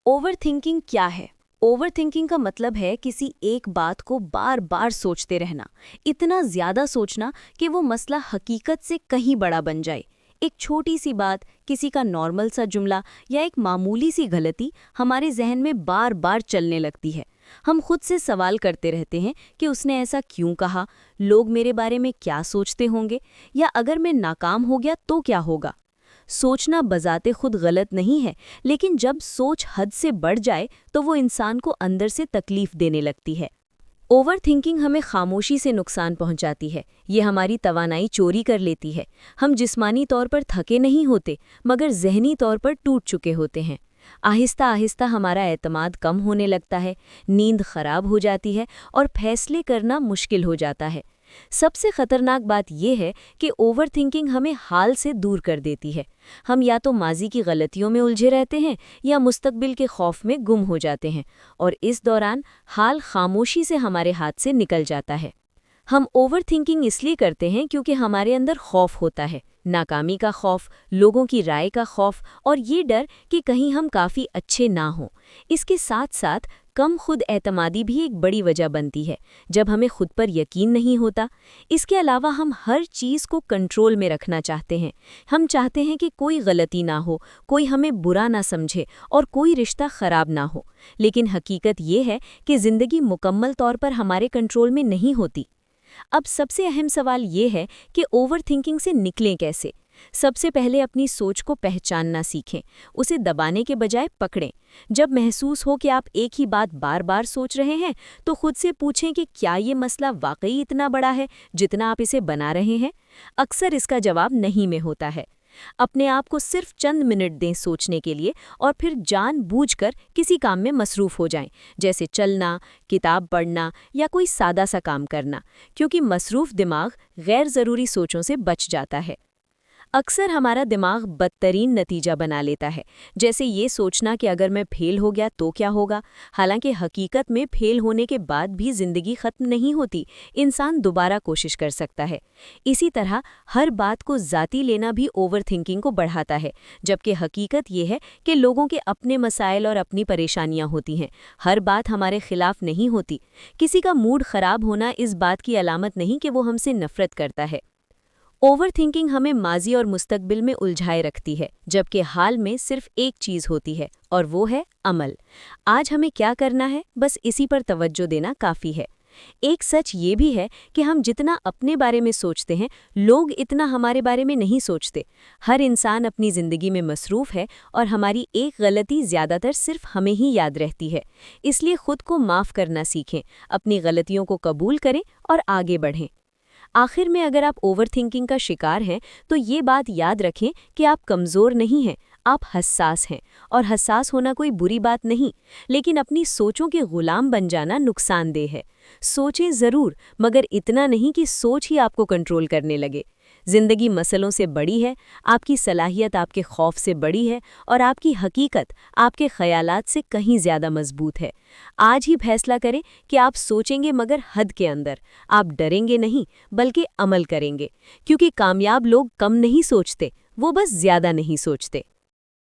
Overthinking क्या है? Overthinking का मतलब है किसी एक बात को बार बार सोचते रहना, इतना ज्यादा सोचना कि वो मसला हकीकत से कहीं बड़ा बन जाए। एक छोटी सी बात, किसी का नॉर्मल सा जुमला या एक मामूली सी गलती हमारे जहन में बार बार चलने लगती है। हम खुद से सवाल करते रहते हैं कि उसने ऐसा क्यों कहा, लोग मेरे बारे में क्या सोचते होंगे, या अगर मैं नाकाम हो गया तो क्या होगा। सोचना बजाते खुद गलत नहीं है, लेकिन जब सोच हद से बढ़ जाए तो वो इंसान को अंदर से तकलीफ देने लगती है। ओवरथिंकिंग हमें खामोशी से नुकसान पहुंचाती है। ये हमारी तवानाई चोरी कर लेती है। हम जिस्मानी तौर पर थके नहीं होते, मगर ज़हनी तौर पर टूट चुके होते हैं। आहिस्ता आहिस्ता हमारा एतमाद कम होने लगता है, नींद खराब हो जाती है और फैसले करना मुश्किल हो जाता है। सबसे खतरनाक बात यह है कि ओवरथिंकिंग हमें हाल से दूर कर देती है। हम या तो माजी की गलतियों में उलझे रहते हैं या मुस्तकबिल के खौफ में गुम हो जाते हैं, और इस दौरान हाल खामोशी से हमारे हाथ से निकल जाता है। हम ओवरथिंकिंग इसलिए करते हैं क्योंकि हमारे अंदर खौफ होता है, नाकामी का खौफ, लोगों की राय का खौफ, और ये डर कि कहीं हम काफ़ी अच्छे ना हों। इसके साथ साथ कम खुद एतमादी भी एक बड़ी वजह बनती है, जब हमें खुद पर यकीन नहीं होता। इसके अलावा हम हर चीज़ को कंट्रोल में रखना चाहते हैं। हम चाहते हैं कि कोई गलती ना हो, कोई हमें बुरा ना समझे और कोई रिश्ता ख़राब ना हो। लेकिन हकीकत ये है कि ज़िंदगी मुकम्मल तौर पर हमारे कंट्रोल में नहीं होती। अब सबसे अहम सवाल ये है कि ओवरथिंकिंग से निकलें कैसे। सबसे पहले अपनी सोच को पहचानना सीखें, उसे दबाने के बजाय पकड़ें। जब महसूस हो कि आप एक ही बात बार बार सोच रहे हैं, तो खुद से पूछें कि क्या ये मसला वाकई इतना बड़ा है जितना आप इसे बना रहे हैं। अक्सर इसका जवाब नहीं में होता है। अपने आप को सिर्फ चंद मिनट दें सोचने के लिए, और फिर जानबूझकर किसी काम में मसरूफ़ हो जाएं, जैसे चलना, किताब पढ़ना या कोई सादा सा काम करना, क्योंकि मसरूफ़ दिमाग गैर ज़रूरी सोचों से बच जाता है। अक्सर हमारा दिमाग बदतरीन नतीजा बना लेता है, जैसे ये सोचना कि अगर मैं फेल हो गया तो क्या होगा। हालांकि हकीकत में फेल होने के बाद भी ज़िंदगी ख़त्म नहीं होती, इंसान दोबारा कोशिश कर सकता है। इसी तरह हर बात को ज़ाती लेना भी ओवरथिंकिंग को बढ़ाता है, जबकि हकीकत ये है कि लोगों के अपने मसाइल और अपनी परेशानियां होती हैं। हर बात हमारे खिलाफ नहीं होती। किसी का मूड ख़राब होना इस बात की अलामत नहीं कि वो हमसे नफ़रत करता है। ओवरथिंकिंग हमें माजी और मुस्तकबिल में उलझाए रखती है, जबकि हाल में सिर्फ एक चीज़ होती है, और वो है अमल। आज हमें क्या करना है, बस इसी पर तवज्जो देना काफ़ी है। एक सच ये भी है कि हम जितना अपने बारे में सोचते हैं, लोग इतना हमारे बारे में नहीं सोचते। हर इंसान अपनी ज़िंदगी में मसरूफ़ है, और हमारी एक गलती ज़्यादातर सिर्फ हमें ही याद रहती है। इसलिए खुद को माफ़ करना सीखें, अपनी गलतियों को कबूल करें और आगे बढ़ें। आखिर में अगर आप ओवरथिंकिंग का शिकार हैं, तो ये बात याद रखें कि आप कमज़ोर नहीं हैं, आप हसास हैं। और हसास होना कोई बुरी बात नहीं, लेकिन अपनी सोचों के गुलाम बन जाना नुकसानदेह है। सोचें ज़रूर, मगर इतना नहीं कि सोच ही आपको कंट्रोल करने लगे। ज़िंदगी मसलों से बड़ी है, आपकी सलाहियत आपके खौफ से बड़ी है, और आपकी हकीकत आपके ख़यालात से कहीं ज़्यादा मजबूत है। आज ही फैसला करें कि आप सोचेंगे, मगर हद के अंदर। आप डरेंगे नहीं, बल्कि अमल करेंगे, क्योंकि कामयाब लोग कम नहीं सोचते, वो बस ज़्यादा नहीं सोचते।